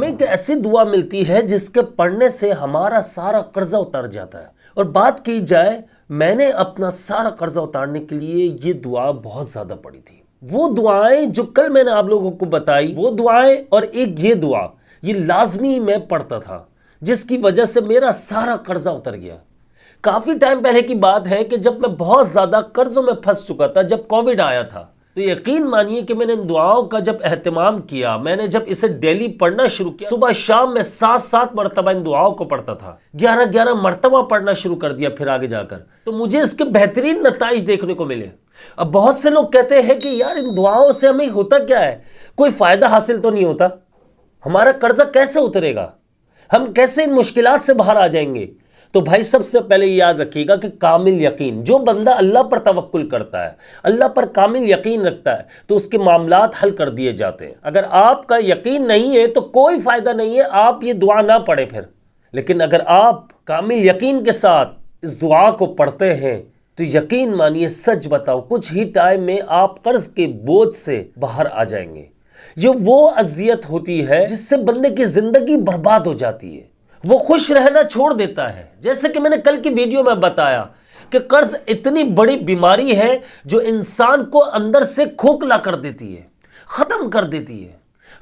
ہمیں ایک ایسی دعا ملتی ہے جس کے پڑھنے سے ہمارا سارا قرضہ اتر جاتا ہے. اور بات کی جائے، میں نے اپنا سارا قرضہ اتارنے کے لیے یہ دعا بہت زیادہ پڑھی تھی. وہ دعائیں جو کل میں نے آپ لوگوں کو بتائی، وہ دعائیں اور ایک یہ دعا، یہ لازمی میں پڑھتا تھا، جس کی وجہ سے میرا سارا قرضہ اتر گیا. کافی ٹائم پہلے کی بات ہے کہ جب میں بہت زیادہ قرضوں میں پھنس چکا تھا، جب کووڈ آیا تھا، تو یقین مانیے کہ میں نے ان دعاؤں کا جب اہتمام کیا، میں نے جب اسے ڈیلی پڑھنا شروع کیا، صبح شام میں 7 مرتبہ ان دعاؤں کو پڑھتا تھا، 11 مرتبہ پڑھنا شروع کر دیا پھر آگے جا کر، تو مجھے اس کے بہترین نتائج دیکھنے کو ملے. اب بہت سے لوگ کہتے ہیں کہ یار ان دعاؤں سے ہمیں ہوتا کیا ہے، کوئی فائدہ حاصل تو نہیں ہوتا، ہمارا قرضہ کیسے اترے گا، ہم کیسے ان مشکلات سے باہر آ جائیں گے؟ تو بھائی سب سے پہلے یاد رکھیے گا کہ کامل یقین، جو بندہ اللہ پر توکل کرتا ہے، اللہ پر کامل یقین رکھتا ہے، تو اس کے معاملات حل کر دیے جاتے ہیں. اگر آپ کا یقین نہیں ہے تو کوئی فائدہ نہیں ہے، آپ یہ دعا نہ پڑھیں پھر. لیکن اگر آپ کامل یقین کے ساتھ اس دعا کو پڑھتے ہیں تو یقین مانیے، سچ بتاؤ، کچھ ہی ٹائم میں آپ قرض کے بوجھ سے باہر آ جائیں گے. یہ وہ اذیت ہوتی ہے جس سے بندے کی زندگی برباد ہو جاتی ہے، وہ خوش رہنا چھوڑ دیتا ہے. جیسے کہ میں نے کل کی ویڈیو میں بتایا کہ قرض اتنی بڑی بیماری ہے جو انسان کو اندر سے کھوکھلا کر دیتی ہے، ختم کر دیتی ہے،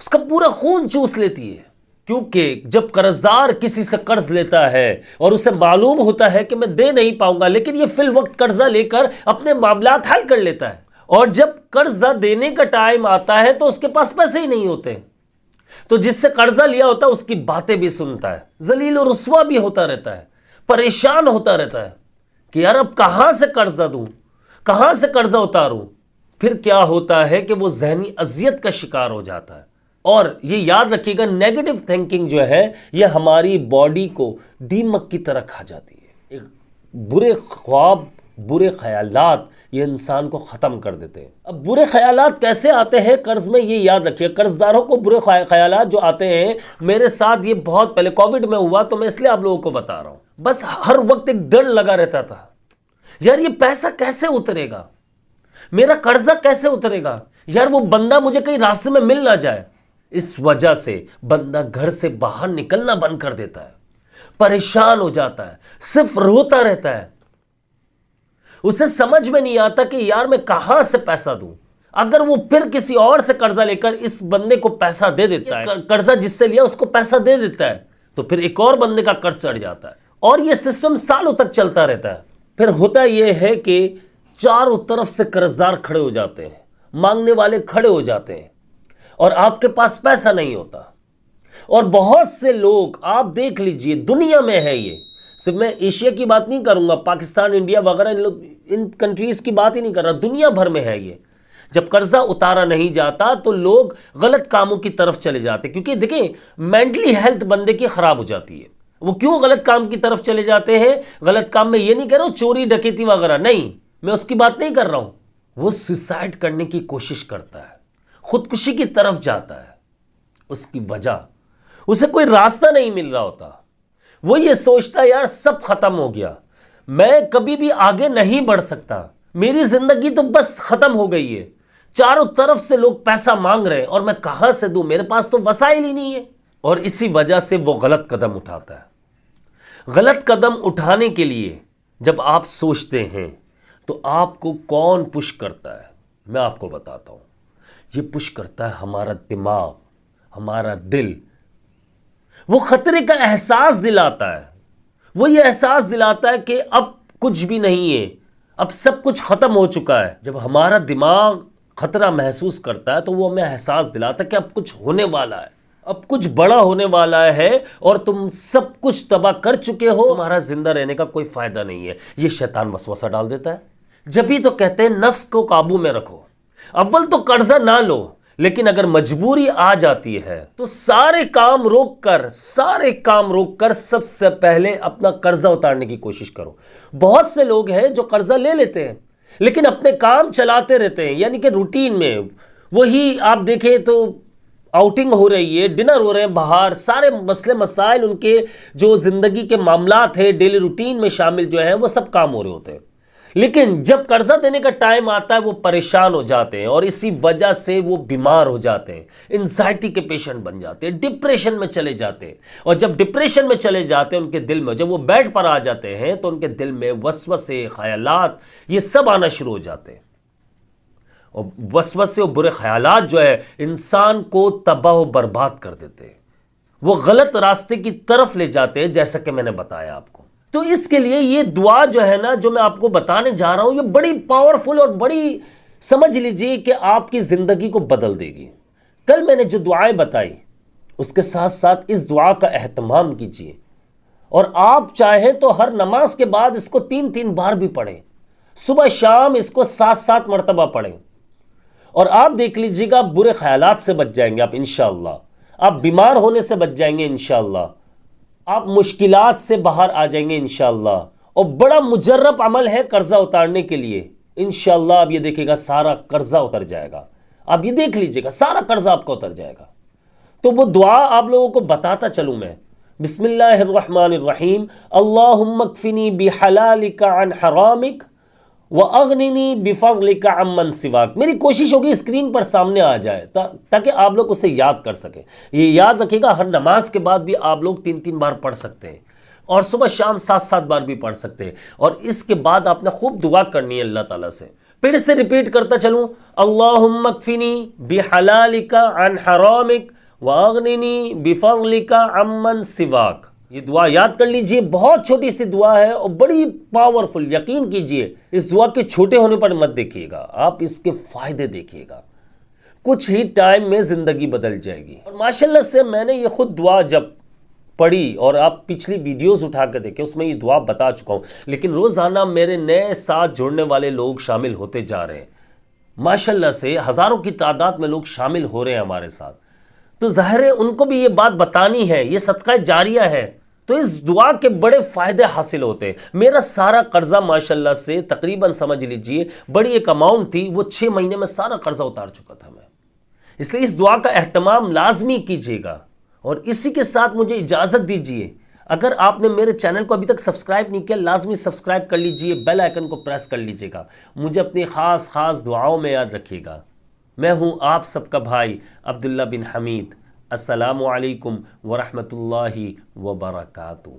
اس کا پورا خون چوس لیتی ہے. کیونکہ جب قرضدار کسی سے قرض لیتا ہے اور اسے معلوم ہوتا ہے کہ میں دے نہیں پاؤں گا، لیکن یہ فی الوقت قرضہ لے کر اپنے معاملات حل کر لیتا ہے، اور جب قرضہ دینے کا ٹائم آتا ہے تو اس کے پاس پیسے ہی نہیں ہوتے، تو جس سے قرضہ لیا ہوتا ہے اس کی باتیں بھی سنتا ہے، ذلیل و رسوا بھی ہوتا رہتا ہے، پریشان ہوتا رہتا ہے کہ یار اب کہاں سے قرضہ دوں، کہاں سے قرضہ اتاروں. پھر کیا ہوتا ہے کہ وہ ذہنی اذیت کا شکار ہو جاتا ہے. اور یہ یاد رکھیے گا، نیگیٹو تھنکنگ جو ہے یہ ہماری باڈی کو دیمک کی طرح کھا جاتی ہے. ایک برے خواب، برے خیالات یہ انسان کو ختم کر دیتے ہیں. اب برے خیالات کیسے آتے ہیں قرض میں، یہ یاد رکھیے. قرض داروں کو برے خیالات جو آتے ہیں، میرے ساتھ یہ بہت پہلے کووڈ میں ہوا، تو میں اس لیے آپ لوگوں کو بتا رہا ہوں. بس ہر وقت ایک ڈر لگا رہتا تھا، یار یہ پیسہ کیسے اترے گا، میرا قرضہ کیسے اترے گا، یار وہ بندہ مجھے کہیں راستے میں مل نہ جائے. اس وجہ سے بندہ گھر سے باہر نکلنا بند کر دیتا ہے، پریشان ہو جاتا ہے، صرف روتا رہتا ہے. اسے سمجھ میں نہیں آتا کہ یار میں کہاں سے پیسہ دوں. اگر وہ پھر کسی اور سے قرضہ لے کر اس بندے کو پیسہ دے دیتا ہے، قرضہ جس سے لیا اس کو پیسہ دے دیتا ہے، تو پھر ایک اور بندے کا قرض چڑھ جاتا ہے، اور یہ سسٹم سالوں تک چلتا رہتا ہے. پھر ہوتا یہ ہے کہ چاروں طرف سے قرضدار کھڑے ہو جاتے ہیں، مانگنے والے کھڑے ہو جاتے ہیں، اور آپ کے پاس پیسہ نہیں ہوتا. اور بہت سے لوگ آپ دیکھ لیجئے، دنیا میں ہے یہ، صرف میں ایشیا کی بات نہیں کروں گا، پاکستان، انڈیا وغیرہ، ان کنٹریز کی بات ہی نہیں کر رہا، دنیا بھر میں ہے یہ. جب قرضہ اتارا نہیں جاتا تو لوگ غلط کاموں کی طرف چلے جاتے، کیونکہ دیکھیں مینٹلی ہیلتھ بندے کی خراب ہو جاتی ہے. وہ کیوں غلط کام کی طرف چلے جاتے ہیں؟ غلط کام میں یہ نہیں کہہ رہا ہوں چوری ڈکیتی وغیرہ، نہیں، میں اس کی بات نہیں کر رہا ہوں. وہ سوسائڈ کرنے کی کوشش کرتا ہے، خودکشی کی طرف جاتا ہے. اس کی وجہ اسے کوئی راستہ نہیں مل رہا ہوتا. وہ یہ سوچتا ہے یار سب ختم ہو گیا، میں کبھی بھی آگے نہیں بڑھ سکتا، میری زندگی تو بس ختم ہو گئی ہے، چاروں طرف سے لوگ پیسہ مانگ رہے ہیں اور میں کہاں سے دوں، میرے پاس تو وسائل ہی نہیں ہے. اور اسی وجہ سے وہ غلط قدم اٹھاتا ہے. غلط قدم اٹھانے کے لیے جب آپ سوچتے ہیں تو آپ کو کون پش کرتا ہے؟ میں آپ کو بتاتا ہوں. یہ پش کرتا ہے ہمارا دماغ، ہمارا دل. وہ خطرے کا احساس دلاتا ہے، وہ یہ احساس دلاتا ہے کہ اب کچھ بھی نہیں ہے، اب سب کچھ ختم ہو چکا ہے. جب ہمارا دماغ خطرہ محسوس کرتا ہے تو وہ ہمیں احساس دلاتا ہے کہ اب کچھ ہونے والا ہے، اب کچھ بڑا ہونے والا ہے، اور تم سب کچھ تباہ کر چکے ہو، تمہارا زندہ رہنے کا کوئی فائدہ نہیں ہے. یہ شیطان وسوسہ ڈال دیتا ہے. جبھی تو کہتے ہیں نفس کو قابو میں رکھو. اول تو قرضہ نہ لو، لیکن اگر مجبوری آ جاتی ہے تو سارے کام روک کر سب سے پہلے اپنا قرضہ اتارنے کی کوشش کرو. بہت سے لوگ ہیں جو قرضہ لے لیتے ہیں لیکن اپنے کام چلاتے رہتے ہیں، یعنی کہ روٹین میں وہی آپ دیکھیں تو آؤٹنگ ہو رہی ہے، ڈنر ہو رہے ہیں باہر، سارے مسئلے مسائل ان کے جو زندگی کے معاملات ہیں ڈیلی روٹین میں شامل جو ہیں وہ سب کام ہو رہے ہوتے ہیں. لیکن جب قرضہ دینے کا ٹائم آتا ہے وہ پریشان ہو جاتے ہیں اور اسی وجہ سے وہ بیمار ہو جاتے ہیں، انزائٹی کے پیشنٹ بن جاتے ہیں، ڈپریشن میں چلے جاتے ہیں، اور جب ڈپریشن میں چلے جاتے ہیں ان کے دل میں، جب وہ بیڈ پر آ جاتے ہیں تو ان کے دل میں وسوسے، خیالات، یہ سب آنا شروع ہو جاتے ہیں، اور وسوسے اور برے خیالات جو ہے انسان کو تباہ و برباد کر دیتے ہیں، وہ غلط راستے کی طرف لے جاتے ہیں، جیسا کہ میں نے بتایا آپ کو۔ تو اس کے لیے یہ دعا جو ہے نا، جو میں آپ کو بتانے جا رہا ہوں، یہ بڑی پاورفل اور بڑی، سمجھ لیجئے کہ آپ کی زندگی کو بدل دے گی۔ کل میں نے جو دعائیں بتائی اس کے ساتھ ساتھ اس دعا کا اہتمام کیجئے، اور آپ چاہیں تو ہر نماز کے بعد اس کو 3 بار بھی پڑھیں، صبح شام اس کو 7 مرتبہ پڑھیں، اور آپ دیکھ لیجئے گا برے خیالات سے بچ جائیں گے آپ انشاءاللہ، آپ بیمار ہونے سے بچ جائیں گے انشاءاللہ، آپ مشکلات سے باہر آ جائیں گے انشاءاللہ، اور بڑا مجرب عمل ہے قرضہ اتارنے کے لیے، انشاءاللہ آپ یہ دیکھیں گا سارا قرضہ اتر جائے گا، آپ یہ دیکھ لیجئے گا سارا قرضہ آپ کا اتر جائے گا۔ تو وہ دعا آپ لوگوں کو بتاتا چلوں میں، بسم اللہ الرحمن الرحیم، اللہم اکفنی بحلالک عن حرامک وَأَغْنِنِي بِفَضْلِكَ عَمَّنْ سِوَاكَ۔ میری کوشش ہوگی اسکرین پر سامنے آ جائے تاکہ آپ لوگ اسے یاد کر سکیں۔ یہ یاد رکھیے گا ہر نماز کے بعد بھی آپ لوگ 3 بار پڑھ سکتے ہیں، اور صبح شام 7 بار بھی پڑھ سکتے ہیں، اور اس کے بعد آپ نے خوب دعا کرنی ہے اللہ تعالیٰ سے۔ پھر سے ریپیٹ کرتا چلوں، اللہم اکفنی بحلالک عن حرامک وَأَغْنِنِي بِفَضْلِكَ عَمَّنْ سِوَاكَ۔ یہ دعا یاد کر لیجئے، بہت چھوٹی سی دعا ہے اور بڑی پاورفل، یقین کیجئے اس دعا کے چھوٹے ہونے پر مت دیکھیے گا، آپ اس کے فائدے دیکھیے گا، کچھ ہی ٹائم میں زندگی بدل جائے گی۔ اور ماشاءاللہ سے میں نے یہ خود دعا جب پڑھی، اور آپ پچھلی ویڈیوز اٹھا کے دیکھیں اس میں یہ دعا بتا چکا ہوں، لیکن روزانہ میرے نئے ساتھ جڑنے والے لوگ شامل ہوتے جا رہے ہیں، ماشاءاللہ سے ہزاروں کی تعداد میں لوگ شامل ہو رہے ہیں ہمارے ساتھ، تو ظاہر ہے ان کو بھی یہ بات بتانی ہے، یہ صدقہ جاریہ ہے، تو اس دعا کے بڑے فائدے حاصل ہوتے ہیں۔ میرا سارا قرضہ ماشاءاللہ سے تقریباً سمجھ لیجئے بڑی ایک اماؤنٹ تھی، وہ 6 مہینے میں سارا قرضہ اتار چکا تھا میں، اس لیے اس دعا کا اہتمام لازمی کیجئے گا۔ اور اسی کے ساتھ مجھے اجازت دیجئے، اگر آپ نے میرے چینل کو ابھی تک سبسکرائب نہیں کیا لازمی سبسکرائب کر لیجئے، بیل آئیکن کو پریس کر لیجئے گا، مجھے اپنی خاص دعاؤں میں یاد رکھیے گا۔ میں ہوں آپ سب کا بھائی عبداللہ بن حمید۔ السلام علیکم ورحمۃ اللہ وبرکاتہ۔